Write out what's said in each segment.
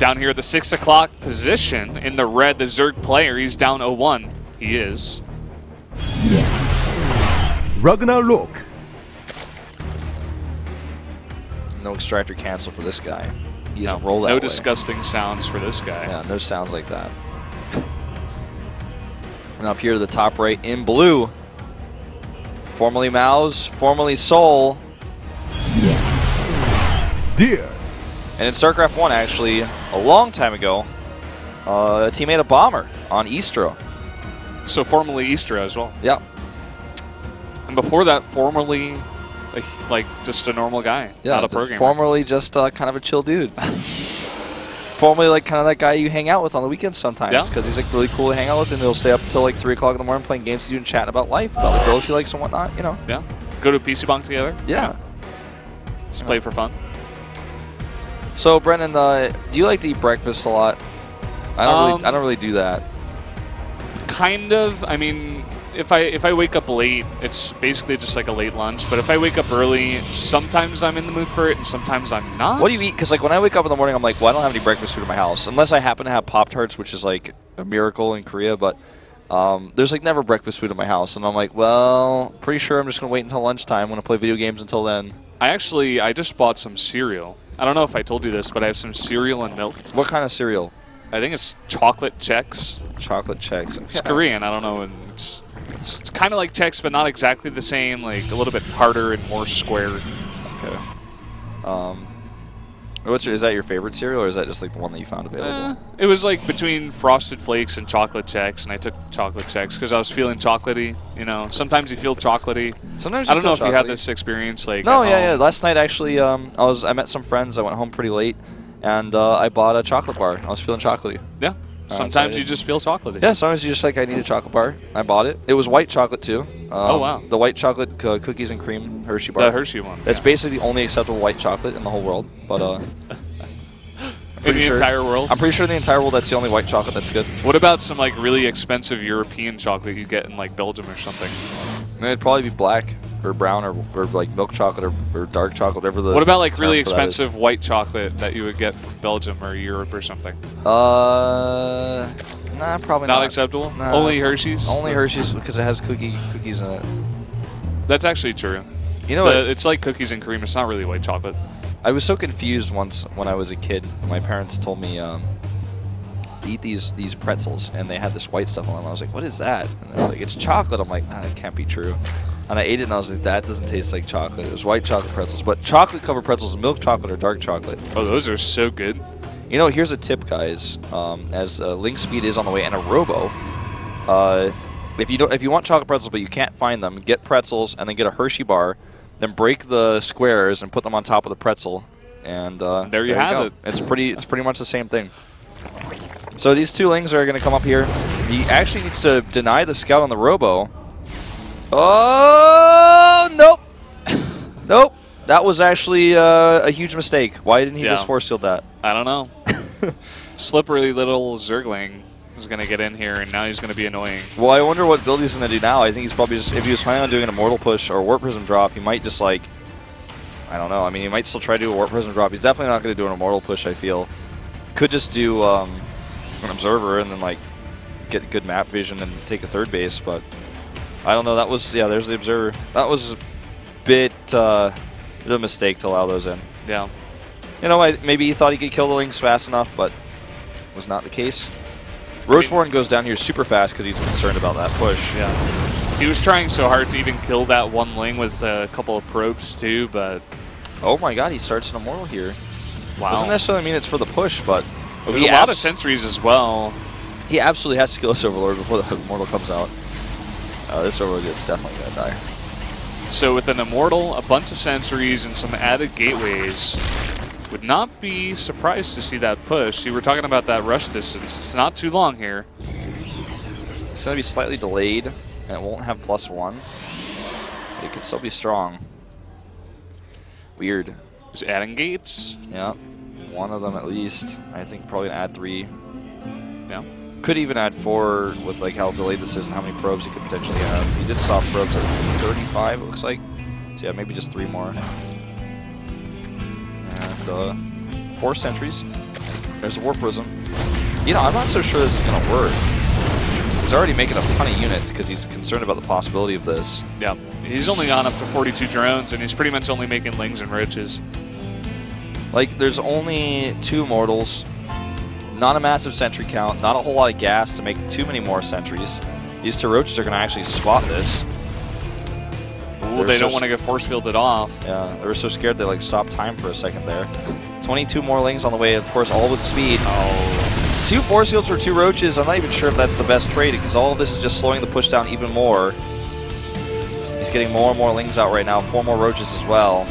Down here at the 6 o'clock position in the red, the Zerg player, he's down 0-1. He is. Ragnarok. No extractor cancel for this guy. He doesn't roll that way. No disgusting sounds for this guy. Yeah, no sounds like that. And up here to the top right in blue, formerly Mouse, formerly Soul. Deer. And in StarCraft 1, actually, a long time ago, a teammate of Bomber on Eastro. So formerly Easter as well. Yep. And before that, formerly like just a normal guy, not a programmer. Formerly just kind of a chill dude. Formerly like kind of that guy you hang out with on the weekends sometimes, because he's like really cool to hang out with, and he'll stay up until like 3 o'clock in the morning playing games with you and chatting about life, about the girls he likes and whatnot, you know. Yeah. Go to a PC bunk together. Yeah. Just play for fun. So Brennan, do you like to eat breakfast a lot? I don't really do that. Kind of. I mean, if I wake up late, it's basically just like a late lunch. But if I wake up early, sometimes I'm in the mood for it, and sometimes I'm not. What do you eat? Because like when I wake up in the morning, I'm like, well, I don't have any breakfast food in my house, unless I happen to have Pop-Tarts, which is like a miracle in Korea. But there's like never breakfast food in my house, and I'm like, well, pretty sure I'm just gonna wait until lunchtime. I'm gonna play video games until then. I just bought some cereal. I don't know if I told you this, but I have some cereal and milk. What kind of cereal? I think it's chocolate Chex. Chocolate Chex. It's Korean. I don't know. And it's kind of like Chex, but not exactly the same. Like a little bit harder and more square. Okay. Is that your favorite cereal, or is that just like the one that you found available? It was like between Frosted Flakes and chocolate Chex, and I took chocolate Chex because I was feeling chocolatey. You know, sometimes you feel chocolatey. Sometimes I don't know if you had this experience. Like no, yeah. Last night actually, I met some friends. I went home pretty late, and I bought a chocolate bar. I was feeling chocolatey. Yeah. Sometimes you just feel chocolatey. Yeah, sometimes you just like, I need a chocolate bar. I bought it. It was white chocolate too. Oh, wow. The white chocolate cookies and cream Hershey bar. The Hershey one. It's basically the only acceptable white chocolate in the whole world. But in the entire world? I'm pretty sure in the entire world that's the only white chocolate that's good. What about some like really expensive European chocolate you get in like Belgium or something? It'd probably be black or brown or like milk chocolate or dark chocolate, whatever the. What about like really expensive white chocolate that you would get from Belgium or Europe or something? Nah, probably not. Not acceptable? Nah. Only Hershey's? Only Hershey's because it has cookies in it. That's actually true. You know what? It's like cookies and cream. It's not really white chocolate. I was so confused once when I was a kid. My parents told me to eat these pretzels, and they had this white stuff on them. I was like, what is that? And they're like, it's chocolate. I'm like, that can't be true. And I ate it, and I was like, that doesn't taste like chocolate. It was white chocolate pretzels. But chocolate-covered pretzels, milk chocolate or dark chocolate. Oh, those are so good. You know, here's a tip, guys. As link speed is on the way and a robo, if you want chocolate pretzels but you can't find them, get pretzels and then get a Hershey bar, then break the squares and put them on top of the pretzel, and there you have it. It's pretty much the same thing. So these two lings are going to come up here. He actually needs to deny the scout on the robo. Oh, nope. Nope. That was actually a huge mistake. Why didn't he just force field that? I don't know. Slippery little Zergling is going to get in here, and now he's going to be annoying. Well, I wonder what build he's going to do now. I think he's probably just, if he was planning on doing an Immortal push or a Warp Prism drop, he might just like, I don't know. I mean, he might still try to do a Warp Prism drop. He's definitely not going to do an Immortal push, I feel. Could just do an Observer and then like get good map vision and take a third base, but I don't know. That was, yeah, there's the Observer. That was a bit of a mistake to allow those in. Yeah. You know, maybe he thought he could kill the Lynx fast enough, but was not the case. Rocheborn goes down here super fast because he's concerned about that push. Yeah. He was trying so hard to even kill that one Ling with a couple of probes too, but... Oh my god, he starts an Immortal here. Wow. Doesn't necessarily mean it's for the push, but... There's a lot of sentries as well. He absolutely has to kill this Overlord before the Immortal comes out. This Overlord is definitely going to die. So with an Immortal, a bunch of sentries, and some added gateways, would not be surprised to see that push. See, we're talking about that rush distance. It's not too long here. It's going to be slightly delayed, and it won't have +1. It could still be strong. Weird. Is adding gates? Yeah. One of them at least. I think probably going to add 3. Yeah. Could even add 4 with like how delayed this is and how many probes he could potentially have. He did soft probes at 35, it looks like. So yeah, maybe just 3 more. And 4 sentries. There's a Warp Prism. You know, I'm not so sure this is going to work. He's already making a ton of units because he's concerned about the possibility of this. Yeah, he's only gone up to 42 drones, and he's pretty much only making Lings and Roaches. Like, there's only 2 Immortals, not a massive sentry count, not a whole lot of gas to make too many more sentries. These 2 Roaches are going to actually spot this. Ooh, they don't want to get force fielded off. Yeah, they were so scared they like stopped time for a second there. 22 more Lings on the way, of course, all with speed. Oh. 2 force fields for 2 Roaches. I'm not even sure if that's the best trade because all of this is just slowing the push down even more. He's getting more and more Lings out right now. 4 more Roaches as well.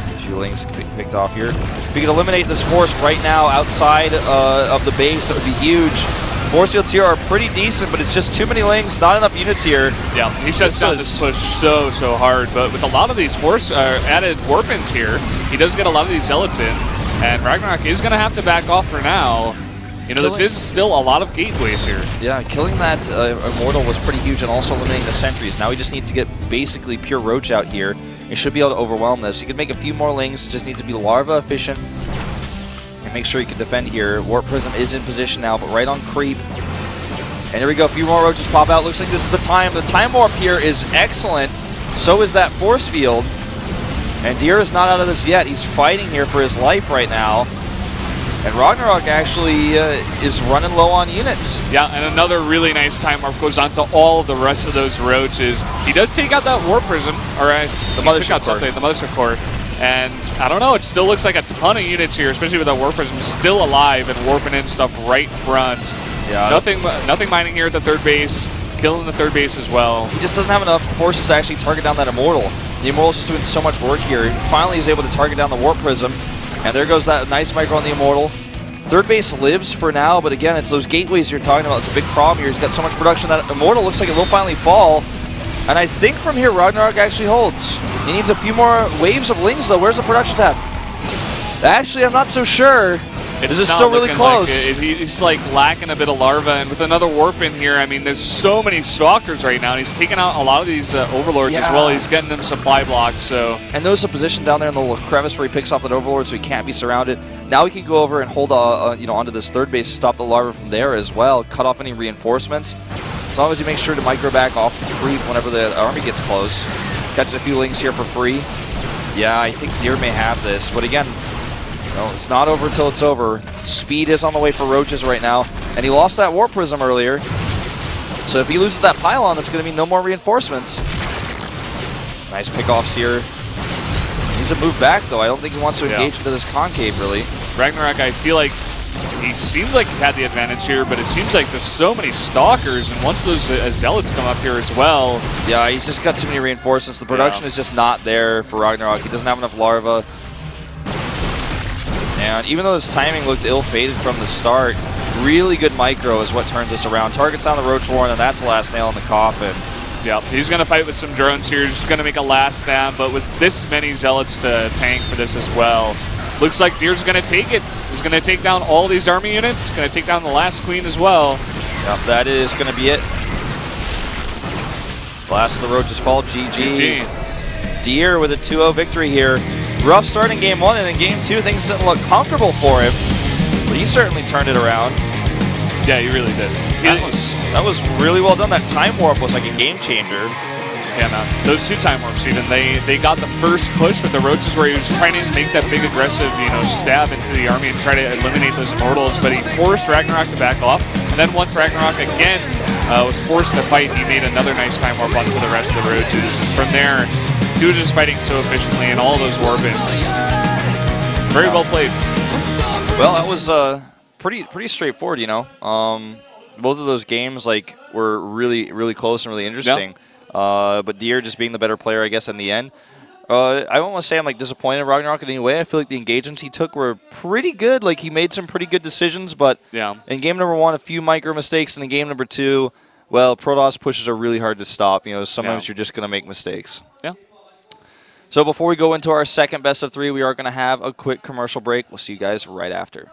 A few Lings picked off here. If we can eliminate this force right now outside of the base, that would be huge. Force fields here are pretty decent, but it's just too many Lings, not enough units here. Yeah, he shuts down this push so hard, but with a lot of these force added warp-ins here, he does get a lot of these Zealots in, and Ragnarok is going to have to back off for now. You know, this is still a lot of gateways here. Yeah, killing that Immortal was pretty huge and also eliminating the sentries. Now he just needs to get basically pure Roach out here. He should be able to overwhelm this. He can make a few more Lings, just need to be larva efficient. And make sure he can defend here. Warp Prism is in position now, but right on creep. And here we go, a few more Roaches pop out. Looks like this is the time. The time warp here is excellent. So is that force field. And Deer is not out of this yet. He's fighting here for his life right now. And Ragnarok actually is running low on units. Yeah, and another really nice time warp goes on to all the rest of those Roaches. He does take out that Warp Prism, or the Mothership Core. And I don't know, it still looks like a ton of units here, especially with that Warp Prism still alive and warping in stuff right front. Yeah. Nothing mining here at the 3rd base, killing the 3rd base as well. He just doesn't have enough forces to actually target down that Immortal. The Immortal's just doing so much work here. Finally, he's able to target down the Warp Prism. And there goes that nice micro on the Immortal. 3rd base lives for now, but again, it's those gateways you're talking about. It's a big problem here. He's got so much production that Immortal looks like it will finally fall. And I think from here, Ragnarok actually holds. He needs a few more waves of Lings, though. Where's the production tab? Actually, I'm not so sure. This is still really close. Like he's like lacking a bit of larva, and with another warp in here, I mean, there's so many stalkers right now. And he's taking out a lot of these overlords as well. He's getting them supply blocks. So and there's a position down there in the little crevice where he picks off that overlord, so he can't be surrounded. Now he can go over and hold onto this 3rd base, stop the larva from there as well, cut off any reinforcements. As long as he makes sure to micro back off the creep whenever the army gets close. Catches a few Lings here for free. Yeah, I think Deer may have this, but again, no, it's not over till it's over. Speed is on the way for Roaches right now, and he lost that Warp Prism earlier. So if he loses that pylon, it's going to be no more reinforcements. Nice pickoffs here. He needs to move back, though. I don't think he wants to engage into this concave, really. Ragnarok, I feel like he seemed like he had the advantage here, but it seems like there's so many stalkers, and once those Zealots come up here as well. Yeah, he's just got too many reinforcements. The production is just not there for Ragnarok. He doesn't have enough larva. And even though his timing looked ill-fated from the start, really good micro is what turns us around. Targets on the Roach Warren, and that's the last nail in the coffin. Yeah, he's going to fight with some drones here. Just going to make a last stand, but with this many Zealots to tank for this as well. Looks like Deer's going to take it. He's going to take down all these army units. Going to take down the last queen as well. Yep, that is going to be it. Last of the Roaches fall. GG. Deer with a 2-0 victory here. Rough start in Game 1, and in Game 2, things didn't look comfortable for him. But he certainly turned it around. Yeah, he really did. That was really well done. That time warp was like a game changer. Yeah, man. Those 2 time warps, even they got the first push with the Roaches where he was trying to make that big aggressive, stab into the army and try to eliminate those Immortals, but he forced Ragnarok to back off. And then once Ragnarok again was forced to fight, he made another nice time warp onto the rest of the Roaches. From there, he was just fighting so efficiently and all those warp-ins. Very well played. Well, that was pretty straightforward, Both of those games were really close and really interesting. Yeah. But Deer just being the better player, I guess, in the end. I don't want to say I'm disappointed in Ragnarok in any way. I feel like the engagements he took were pretty good. He made some pretty good decisions, but in game number 1, a few micro mistakes, and in game number 2, well, Protoss pushes are really hard to stop. Sometimes you're just going to make mistakes. Yeah. So before we go into our second best of 3, we are going to have a quick commercial break. We'll see you guys right after.